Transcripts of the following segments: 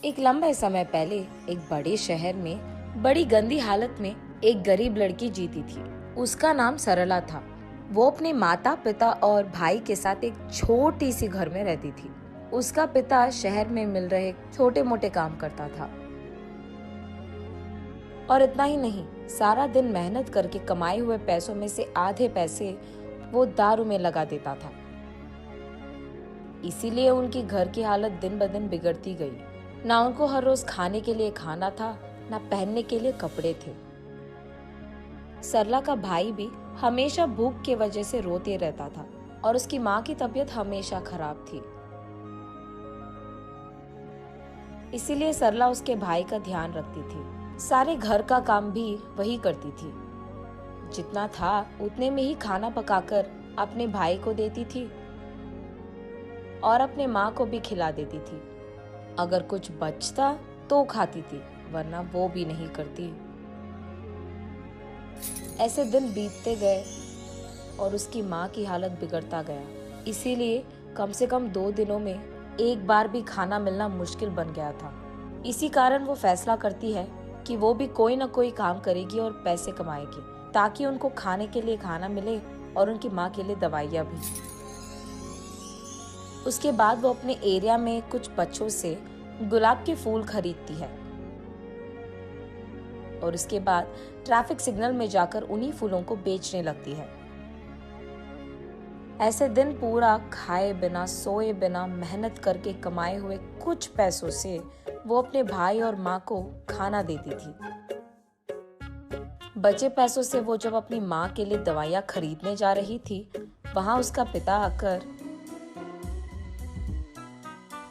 एक लंबे समय पहले एक बड़े शहर में बड़ी गंदी हालत में एक गरीब लड़की जीती थी। उसका नाम सरला था। वो अपने माता पिता और भाई के साथ एक छोटी सी घर में रहती थी। उसका पिता शहर में मिल रहे छोटे मोटे काम करता था और इतना ही नहीं, सारा दिन मेहनत करके कमाए हुए पैसों में से आधे पैसे वो दारू में लगा देता था। इसीलिए उनकी घर की हालत दिन ब दिन बिगड़ती गई। ना उनको हर रोज खाने के लिए खाना था, ना पहनने के लिए कपड़े थे। सरला का भाई भी हमेशा भूख की वजह से रोते रहता था और उसकी माँ की तबीयत हमेशा खराब थी। इसीलिए सरला उसके भाई का ध्यान रखती थी। सारे घर का काम भी वही करती थी। जितना था उतने में ही खाना पकाकर अपने भाई को देती थी और अपने माँ को भी खिला देती थी। अगर कुछ बचता तो खाती थी, वरना वो भी नहीं करती। ऐसे दिन बीतते गए और उसकी माँ की हालत बिगड़ता गया। इसीलिए कम से कम 2 दिनों में एक बार भी खाना मिलना मुश्किल बन गया था। इसी कारण वो फैसला करती है कि वो भी कोई ना कोई काम करेगी और पैसे कमाएगी, ताकि उनको खाने के लिए खाना मिले और उनकी माँ के लिए दवाइयाँ भी। उसके बाद वो अपने एरिया में कुछ बच्चों से गुलाब के फूल खरीदती है और उसके बाद ट्रैफिक सिग्नल में जाकर उन्हीं फूलों को बेचने लगती है। ऐसे दिन पूरा खाए बिना सोए बिना मेहनत करके कमाए हुए कुछ पैसों से वो अपने भाई और माँ को खाना देती थी। बचे पैसों से वो जब अपनी माँ के लिए दवाइयाँ खरीदने जा रही थी, वहां उसका पिता आकर,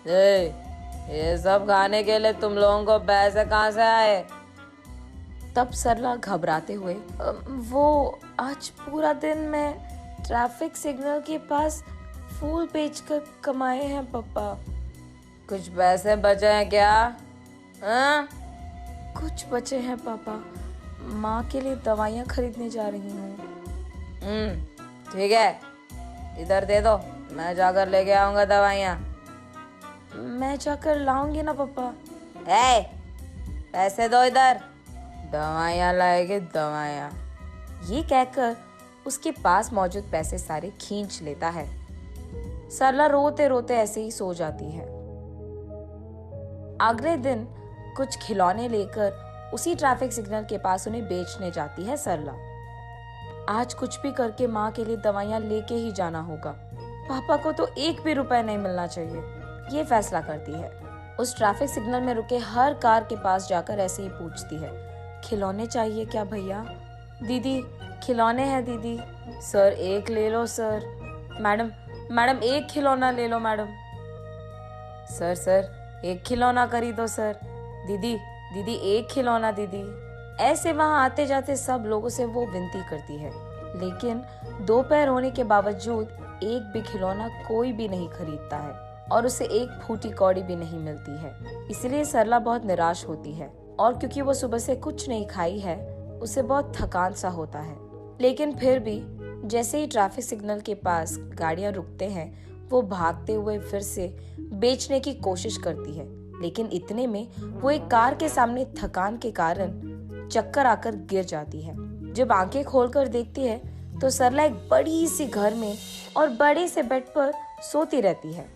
ये सब खाने के लिए तुम लोगों को पैसे कहाँ से आए? तब सरला घबराते हुए, वो आज पूरा दिन मैं ट्रैफिक सिग्नल के पास फूल बेचकर कमाए हैं पापा। कुछ पैसे बचे हैं क्या? हाँ? कुछ बचे हैं पापा, माँ के लिए दवाइयाँ खरीदने जा रही हूँ। ठीक है, इधर दे दो, मैं जाकर लेके आऊंगा दवाइयाँ। मैं जाकर लाऊंगी ना पापा। पैसे दो इधर, दवाइयाँ लाएगी दवाइयाँ। ये कहकर उसके पास मौजूद पैसे सारे खींच लेता है। सरला रोते रोते ऐसे ही सो जाती है। अगले दिन कुछ खिलौने लेकर उसी ट्रैफिक सिग्नल के पास उन्हें बेचने जाती है सरला। आज कुछ भी करके माँ के लिए दवाइयाँ लेके ही जाना होगा। पापा को तो 1 भी रुपए नहीं मिलना चाहिए, ये फैसला करती है। उस ट्रैफिक सिग्नल में रुके हर कार के पास जाकर ऐसे ही पूछती है, खिलौने चाहिए क्या भैया? दीदी खिलौने हैं दीदी। सर 1 ले लो सर। मैडम 1 खिलौना ले लो मैडम। सर 1 खिलौना खरीदो सर। दीदी 1 खिलौना दीदी। ऐसे वहां आते जाते सब लोगों से वो विनती करती है, लेकिन 2 पैर होने के बावजूद एक भी खिलौना कोई भी नहीं खरीदता है और उसे एक फूटी कौड़ी भी नहीं मिलती है। इसलिए सरला बहुत निराश होती है और क्योंकि वो सुबह से कुछ नहीं खाई है, उसे बहुत थकान सा होता है। लेकिन फिर भी जैसे ही ट्रैफिक सिग्नल के पास गाड़ियां रुकते हैं, वो भागते हुए फिर से बेचने की कोशिश करती है। लेकिन इतने में वो एक कार के सामने थकान के कारण चक्कर आकर गिर जाती है। जब आंखें खोलकर देखती है तो सरला एक बड़ी सी घर में और बड़े से बेड पर सोती रहती है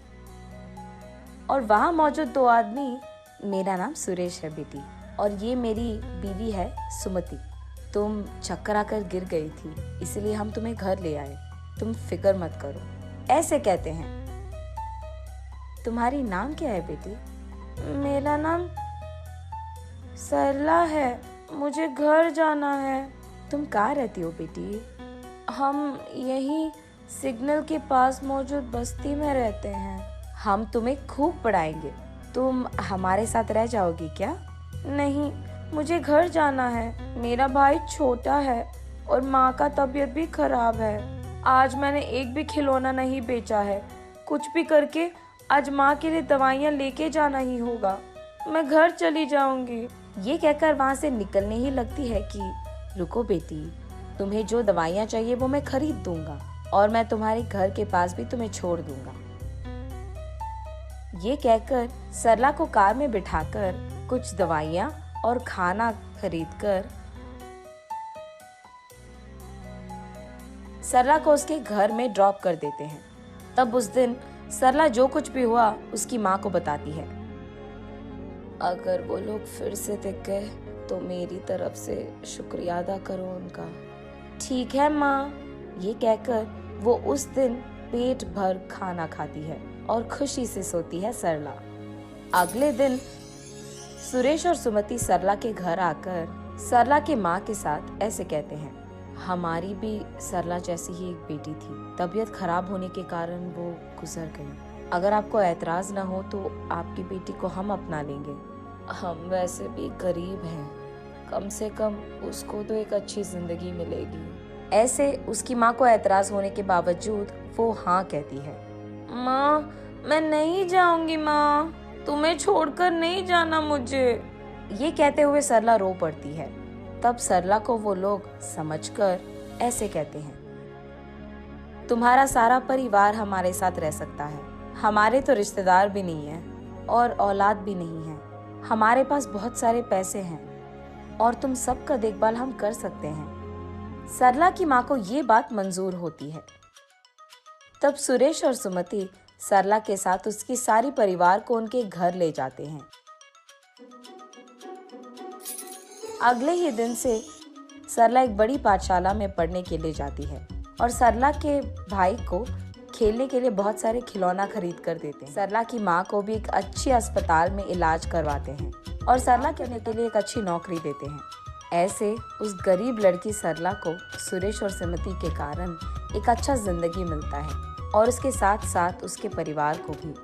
और वहां मौजूद 2 आदमी, मेरा नाम सुरेश है बेटी और ये मेरी बीवी है सुमति। तुम चक्कर आकर गिर गई थी, इसलिए हम तुम्हें घर ले आए। तुम फिक्र मत करो, ऐसे कहते हैं। तुम्हारी नाम क्या है बेटी? मेरा नाम सरला है, मुझे घर जाना है। तुम कहाँ रहती हो बेटी? हम यही सिग्नल के पास मौजूद बस्ती में रहते हैं। हम तुम्हें खूब पढ़ाएंगे, तुम हमारे साथ रह जाओगी क्या? नहीं, मुझे घर जाना है। मेरा भाई छोटा है और माँ का तबीयत भी खराब है। आज मैंने एक भी खिलौना नहीं बेचा है। कुछ भी करके आज माँ के लिए दवाइयाँ लेके जाना ही होगा। मैं घर चली जाऊंगी। ये कहकर वहाँ से निकलने ही लगती है कि रुको बेटी, तुम्हें जो दवाइयाँ चाहिए वो मैं खरीद दूंगा और मैं तुम्हारे घर के पास भी तुम्हें छोड़ दूंगा। ये कहकर सरला को कार में बिठाकर कुछ दवाइयाँ और खाना खरीदकर सरला को उसके घर में ड्रॉप कर देते हैं। तब उस दिन सरला जो कुछ भी हुआ उसकी माँ को बताती है। अगर वो लोग फिर से दिख गए तो मेरी तरफ से शुक्रिया अदा करो उनका। ठीक है माँ, ये कहकर वो उस दिन पेट भर खाना खाती है और खुशी से सोती है सरला। अगले दिन सुरेश और सुमति सरला के घर आकर सरला के माँ के साथ ऐसे कहते हैं, हमारी भी सरला जैसी ही एक बेटी थी, तबीयत खराब होने के कारण वो गुजर गई। अगर आपको ऐतराज न हो तो आपकी बेटी को हम अपना लेंगे। हम वैसे भी गरीब हैं, कम से कम उसको तो एक अच्छी जिंदगी मिलेगी। ऐसे उसकी माँ को ऐतराज होने के बावजूद वो हाँ कहती है। माँ, मैं नहीं जाऊंगी माँ, तुम्हें छोड़कर नहीं जाना मुझे। ये कहते हुए सरला रो पड़ती है। तब सरला को वो लोग समझकर ऐसे कहते हैं, तुम्हारा सारा परिवार हमारे साथ रह सकता है। हमारे तो रिश्तेदार भी नहीं है और औलाद भी नहीं है। हमारे पास बहुत सारे पैसे हैं और तुम सबका देखभाल हम कर सकते हैं। सरला की माँ को ये बात मंजूर होती है। तब सुरेश और सुमति सरला के साथ उसकी सारी परिवार को उनके घर ले जाते हैं। अगले ही दिन से सरला एक बड़ी पाठशाला में पढ़ने के लिए जाती है और सरला के भाई को खेलने के लिए बहुत सारे खिलौना खरीद कर देते हैं। सरला की माँ को भी एक अच्छी अस्पताल में इलाज करवाते हैं और सरला करने के लिए एक अच्छी नौकरी देते हैं। ऐसे उस गरीब लड़की सरला को सुरेश और सुमति के कारण एक अच्छा जिंदगी मिलता है और उसके साथ साथ उसके परिवार को भी।